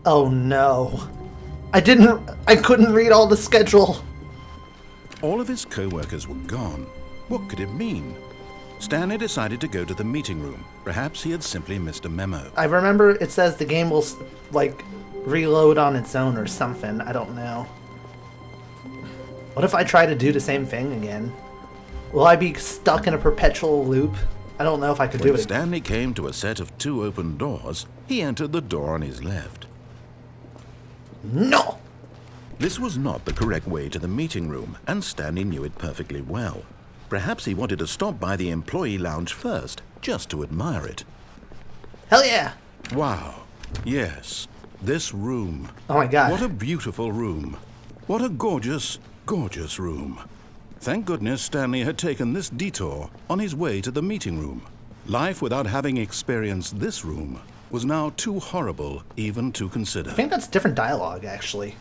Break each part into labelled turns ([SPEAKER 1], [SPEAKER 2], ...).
[SPEAKER 1] Oh no. I couldn't read all the schedule.
[SPEAKER 2] All of his co-workers were gone. What could it mean? Stanley decided to go to the meeting room. Perhaps he had simply missed a memo.
[SPEAKER 1] I remember it says the game will, like, reload on its own or something. I don't know. What if I try to do the same thing again? Will I be stuck in a perpetual loop? I don't know if I could do it.
[SPEAKER 2] When Stanley came to a set of 2 open doors, he entered the door on his left.
[SPEAKER 1] No!
[SPEAKER 2] This was not the correct way to the meeting room, and Stanley knew it perfectly well. Perhaps he wanted to stop by the employee lounge first, just to admire it.
[SPEAKER 1] Hell yeah!
[SPEAKER 2] Wow. Yes. This room.
[SPEAKER 1] Oh my god.
[SPEAKER 2] What a beautiful room. What a gorgeous, gorgeous room. Thank goodness Stanley had taken this detour on his way to the meeting room. Life without having experienced this room was now too horrible even to consider.
[SPEAKER 1] I think that's different dialogue, actually.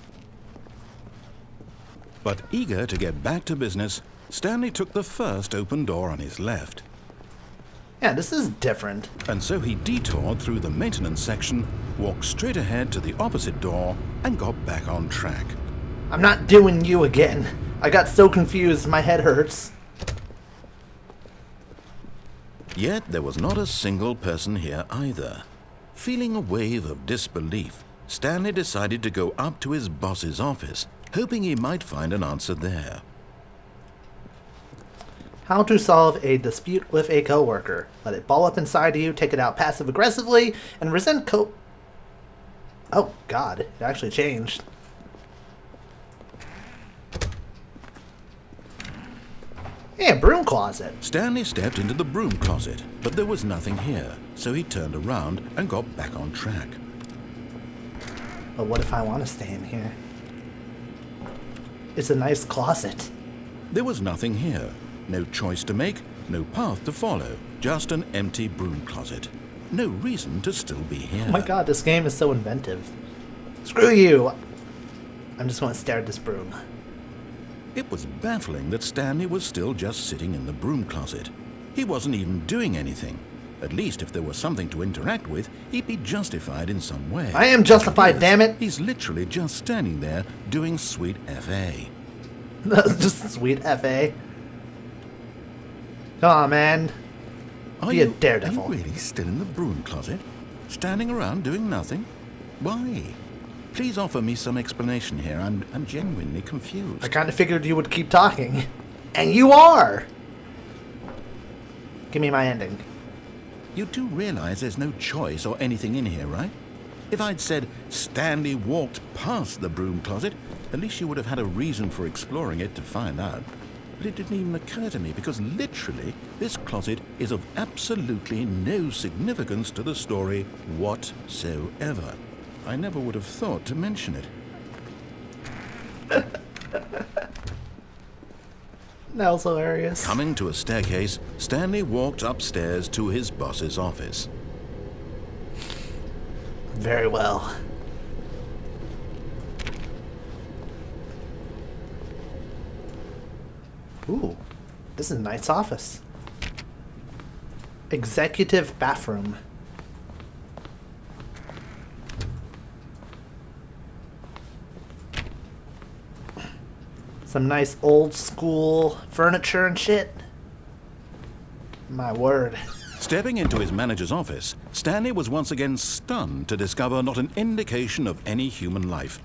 [SPEAKER 2] But eager to get back to business, Stanley took the first open door on his left.
[SPEAKER 1] Yeah, this is different.
[SPEAKER 2] And so he detoured through the maintenance section, walked straight ahead to the opposite door, and got back on track.
[SPEAKER 1] I'm not doing you again. I got so confused, my head hurts.
[SPEAKER 2] Yet there was not a single person here either. Feeling a wave of disbelief, Stanley decided to go up to his boss's office, hoping he might find an answer there.
[SPEAKER 1] How to solve a dispute with a coworker. Let it ball up inside you, take it out passive-aggressively, and resent Oh god, it actually changed. Yeah, broom closet.
[SPEAKER 2] Stanley stepped into the broom closet, but there was nothing here, so he turned around and got back on track.
[SPEAKER 1] But what if I want to stay in here? It's a nice closet.
[SPEAKER 2] There was nothing here. No choice to make, no path to follow, just an empty broom closet. No reason to still be here.
[SPEAKER 1] Oh my god, this game is so inventive. Screw you! I'm just going to stare at this broom.
[SPEAKER 2] It was baffling that Stanley was still just sitting in the broom closet. He wasn't even doing anything. At least if there was something to interact with, he'd be justified in some way.
[SPEAKER 1] I am justified, damn it!
[SPEAKER 2] He's literally just standing there doing sweet FA.
[SPEAKER 1] Just sweet FA. Come on, man. Be a daredevil.
[SPEAKER 2] Are you really still in the broom closet? Standing around doing nothing? Why? Please offer me some explanation here. I'm genuinely confused.
[SPEAKER 1] I kind of figured you would keep talking. And you are! Give me my ending.
[SPEAKER 2] You do realize there's no choice or anything in here, right? If I'd said Stanley walked past the broom closet, at least you would have had a reason for exploring it to find out. But it didn't even occur to me because literally this closet is of absolutely no significance to the story whatsoever. I never would have thought to mention it.
[SPEAKER 1] That was hilarious.
[SPEAKER 2] Coming to a staircase, Stanley walked upstairs to his boss's office.
[SPEAKER 1] Very well. Ooh, this is a nice office. Executive bathroom. Some nice old school furniture and shit. My word.
[SPEAKER 2] Stepping into his manager's office, Stanley was once again stunned to discover not an indication of any human life.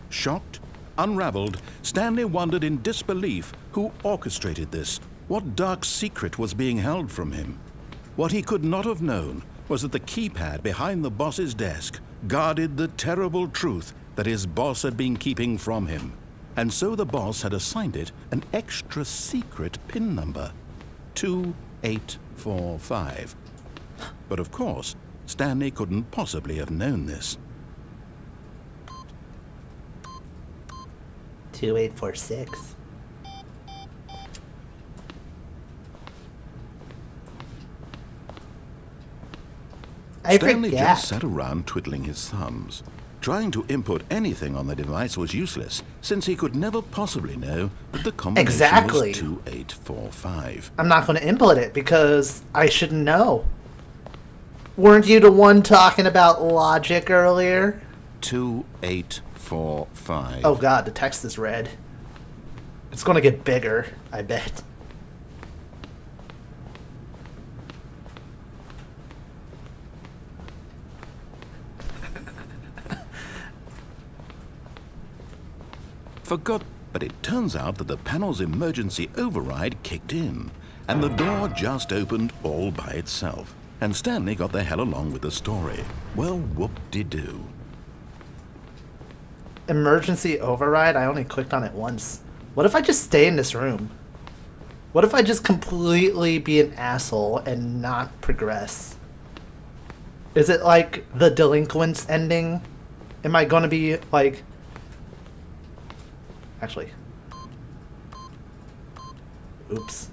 [SPEAKER 2] Shocked, unraveled, Stanley wondered in disbelief who orchestrated this. What dark secret was being held from him? What he could not have known was that the keypad behind the boss's desk guarded the terrible truth that his boss had been keeping from him. And so the boss had assigned it an extra secret PIN number, 2845. But of course, Stanley couldn't possibly have known this.
[SPEAKER 1] 2846.
[SPEAKER 2] Stanley just sat around twiddling his thumbs. Trying to input anything on the device was useless, since he could never possibly know that the combination was 2845.
[SPEAKER 1] I'm not going to input it because I shouldn't know. Weren't you the one talking about logic earlier?
[SPEAKER 2] 2845.
[SPEAKER 1] Oh god, the text is red. It's gonna get bigger, I bet.
[SPEAKER 2] Forgot, but it turns out that the panel's emergency override kicked in, and the door just opened all by itself. And Stanley got the hell along with the story. Well, whoop-de-doo.
[SPEAKER 1] Emergency override? I only clicked on it once. What if I just stay in this room? What if I just completely be an asshole and not progress? Is it like the Delinquents ending? Am I gonna be like... Actually. Oops.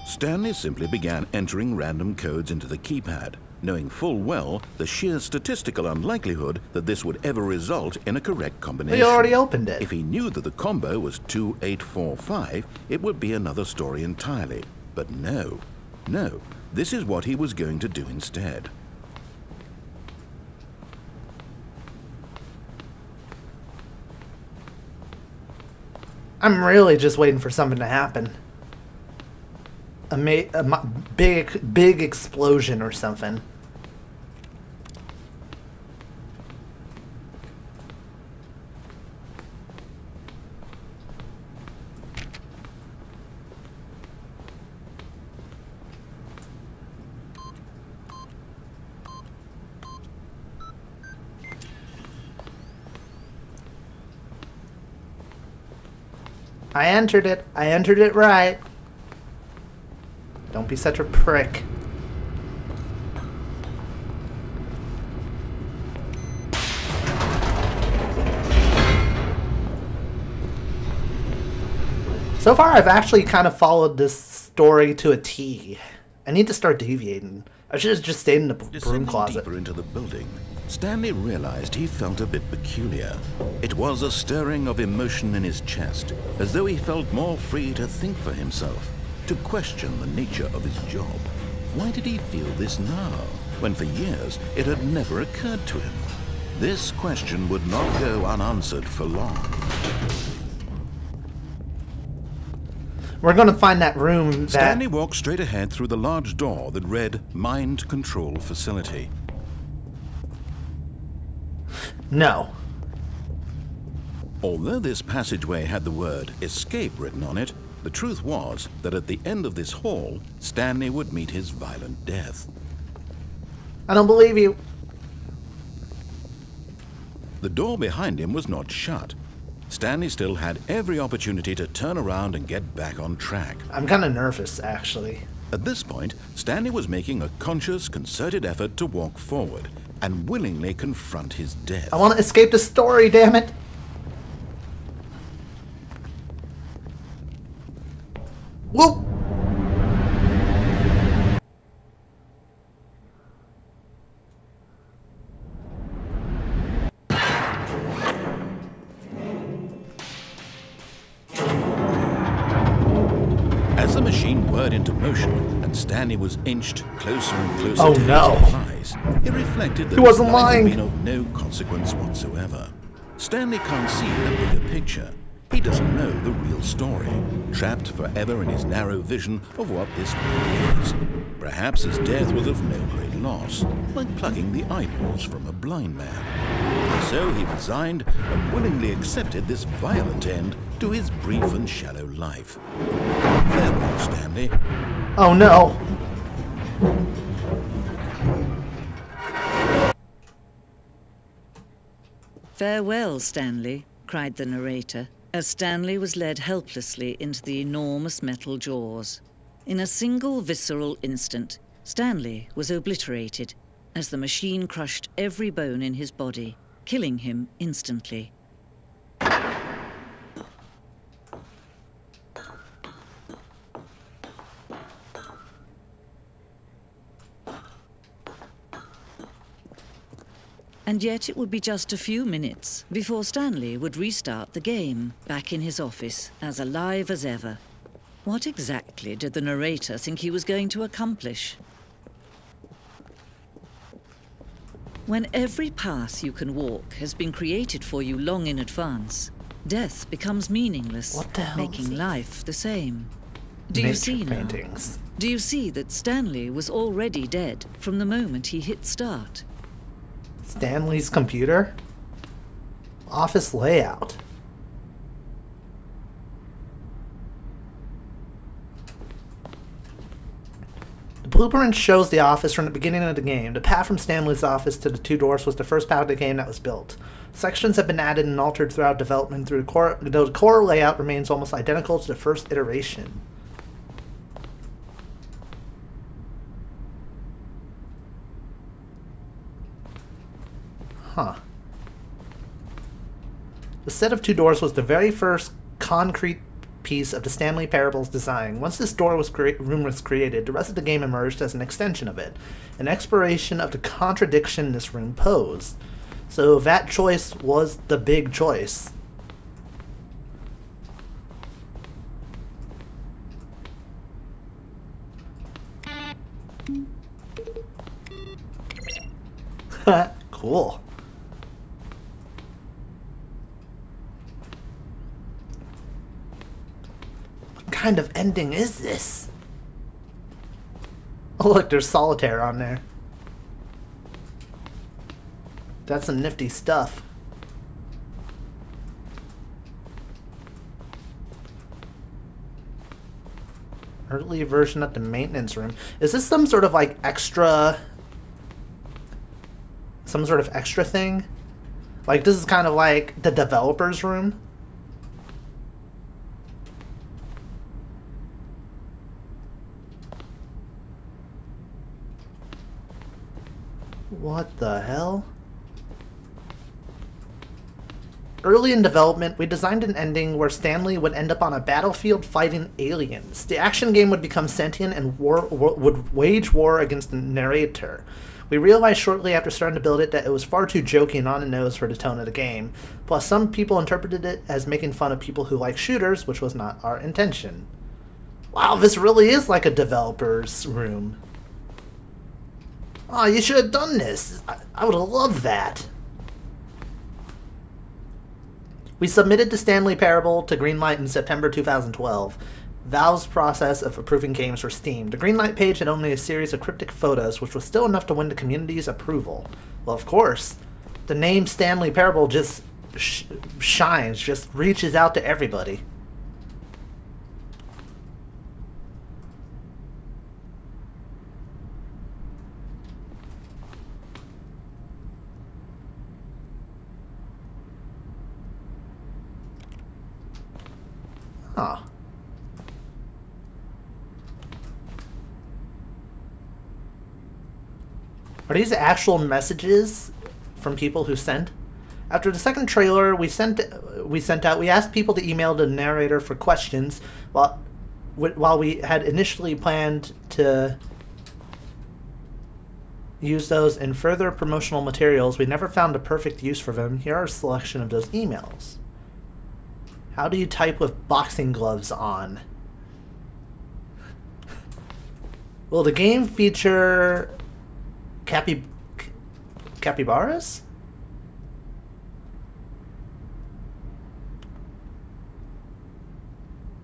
[SPEAKER 2] Stanley simply began entering random codes into the keypad, knowing full well the sheer statistical unlikelihood that this would ever result in a correct combination.
[SPEAKER 1] We already opened it.
[SPEAKER 2] If he knew that the combo was 2845, it would be another story entirely. But no, this is what he was going to do instead.
[SPEAKER 1] I'm really just waiting for something to happen. A big explosion or something. I entered it. I entered it right. Don't be such a prick. So far, I've actually kind of followed this story to a T. I need to start deviating. I should have just stayed in the broom closet.
[SPEAKER 2] Deeper into the building, Stanley realized he felt a bit peculiar. It was a stirring of emotion in his chest, as though he felt more free to think for himself, to question the nature of his job. Why did he feel this now, when for years it had never occurred to him? This question would not go unanswered for long.
[SPEAKER 1] We're gonna find that room that...
[SPEAKER 2] Stanley walked straight ahead through the large door that read Mind Control Facility.
[SPEAKER 1] No.
[SPEAKER 2] Although this passageway had the word escape written on it, the truth was that at the end of this hall, Stanley would meet his violent death.
[SPEAKER 1] I don't believe you.
[SPEAKER 2] The door behind him was not shut. Stanley still had every opportunity to turn around and get back on track.
[SPEAKER 1] I'm kind of nervous, actually.
[SPEAKER 2] At this point, Stanley was making a conscious, concerted effort to walk forward and willingly confront his death.
[SPEAKER 1] I want to escape the story, damn it! Whoop!
[SPEAKER 2] As the machine whirred into motion and Stanley was inched closer and closer
[SPEAKER 1] Oh,
[SPEAKER 2] to
[SPEAKER 1] no.
[SPEAKER 2] his demise, it reflected that
[SPEAKER 1] He wasn't
[SPEAKER 2] his life had
[SPEAKER 1] lying.
[SPEAKER 2] been of no consequence whatsoever. Stanley can't see the bigger picture. He doesn't know the real story, trapped forever in his narrow vision of what this world is. Perhaps his death was of no great loss, like plucking the eyeballs from a blind man. So he resigned and willingly accepted this violent end to his brief and shallow life. Farewell, Stanley.
[SPEAKER 1] Oh no!
[SPEAKER 3] "Farewell, Stanley," cried the narrator, as Stanley was led helplessly into the enormous metal jaws. In a single visceral instant, Stanley was obliterated as the machine crushed every bone in his body, killing him instantly. And yet it would be just a few minutes before Stanley would restart the game, back in his office, as alive as ever. What exactly did the narrator think he was going to accomplish? When every path you can walk has been created for you long in advance, death becomes meaningless,
[SPEAKER 1] What the hell
[SPEAKER 3] making
[SPEAKER 1] is
[SPEAKER 3] life the same. Do
[SPEAKER 1] Nature
[SPEAKER 3] you see now?
[SPEAKER 1] paintings.
[SPEAKER 3] Do you see that Stanley was already dead from the moment he hit start?
[SPEAKER 1] Stanley's computer? Office layout. The blueprint shows the office from the beginning of the game. The path from Stanley's office to the two doors was the first path of the game that was built. Sections have been added and altered throughout development, though the core layout remains almost identical to the first iteration. Huh. The set of two doors was the very first concrete piece of the Stanley Parable's design. Once this room was created, the rest of the game emerged as an extension of it, an exploration of the contradiction this room posed. So that choice was the big choice. Cool. What kind of ending is this? Oh look, there's solitaire on there. That's some nifty stuff. Early version of the maintenance room. Is this some sort of like extra... some sort of extra thing? Like this is kind of like the developer's room? What the hell? Early in development, we designed an ending where Stanley would end up on a battlefield fighting aliens. The action game would become sentient and would wage war against the narrator. We realized shortly after starting to build it that it was far too jokey and on the nose for the tone of the game. Plus, some people interpreted it as making fun of people who like shooters, which was not our intention. Wow, this really is like a developer's room. Oh, you should have done this. I would have loved that. We submitted the Stanley Parable to Greenlight in September 2012. Valve's process of approving games for Steam. The Greenlight page had only a series of cryptic photos, which was still enough to win the community's approval. Well, of course, the name Stanley Parable just shines, just reaches out to everybody. Huh. Are these actual messages from people who sent? After the second trailer we sent out, we asked people to email the narrator for questions. While we had initially planned to use those in further promotional materials, we never found a perfect use for them. Here are a selection of those emails. How do you type with boxing gloves on? Will the game feature capybaras?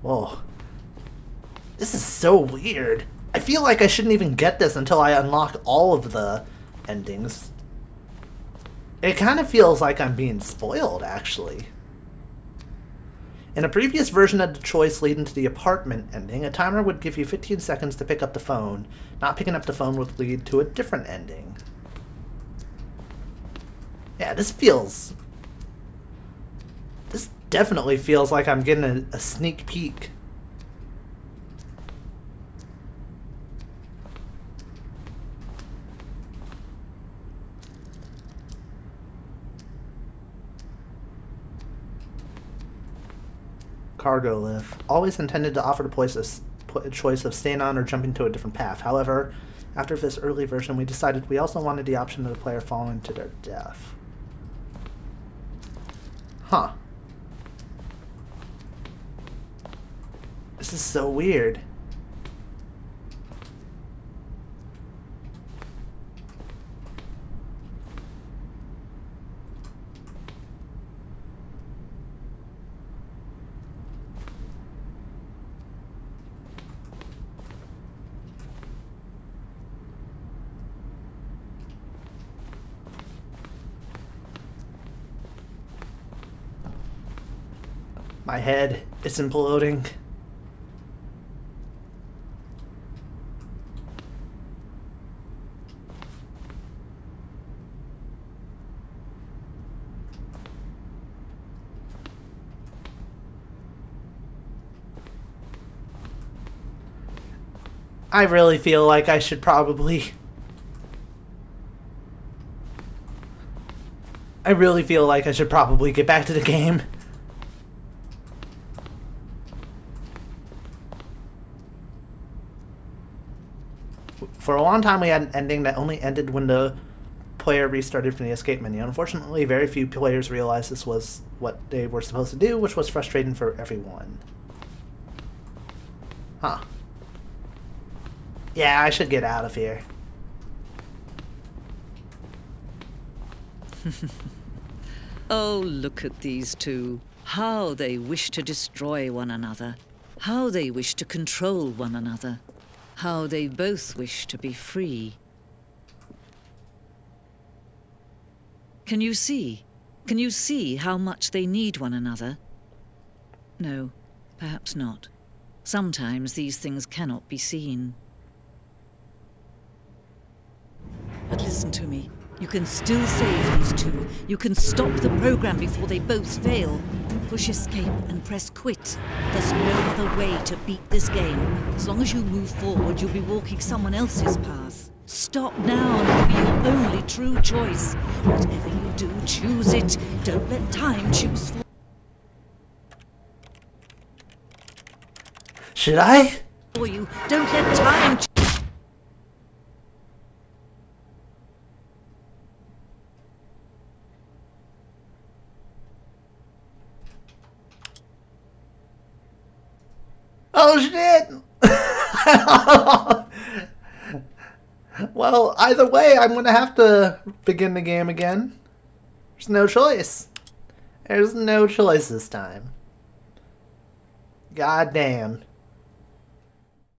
[SPEAKER 1] Whoa. This is so weird. I feel like I shouldn't even get this until I unlock all of the endings. It kind of feels like I'm being spoiled, actually. In a previous version of the choice leading to the apartment ending, a timer would give you 15 seconds to pick up the phone. Not picking up the phone would lead to a different ending. Yeah, this definitely feels like I'm getting a sneak peek. Cargo lift. Always intended to offer the choice of staying on or jumping to a different path. However, after this early version, we decided we also wanted the option of the player falling to their death. Huh. This is so weird. My head is imploding. I really feel like I should probably... get back to the game. For a long time we had an ending that only ended when the player restarted from the escape menu. Unfortunately, very few players realized this was what they were supposed to do, which was frustrating for everyone. Huh. Yeah, I should get out of here.
[SPEAKER 3] Oh, look at these two. How they wish to destroy one another. How they wish to control one another. How they both wish to be free. Can you see? Can you see how much they need one another? No, perhaps not. Sometimes these things cannot be seen. But listen to me. You can still save these two. You can stop the program before they both fail. Push escape and press quit. There's no other way to beat this game. As long as you move forward, you'll be walking someone else's path. Stop now and it'll be your only true choice. Whatever you do, choose it. Don't let time choose
[SPEAKER 1] Should I?
[SPEAKER 3] for you. Don't let time choose.
[SPEAKER 1] Oh shit! Well, either way, I'm gonna have to begin the game again. There's no choice. There's no choice this time. God damn.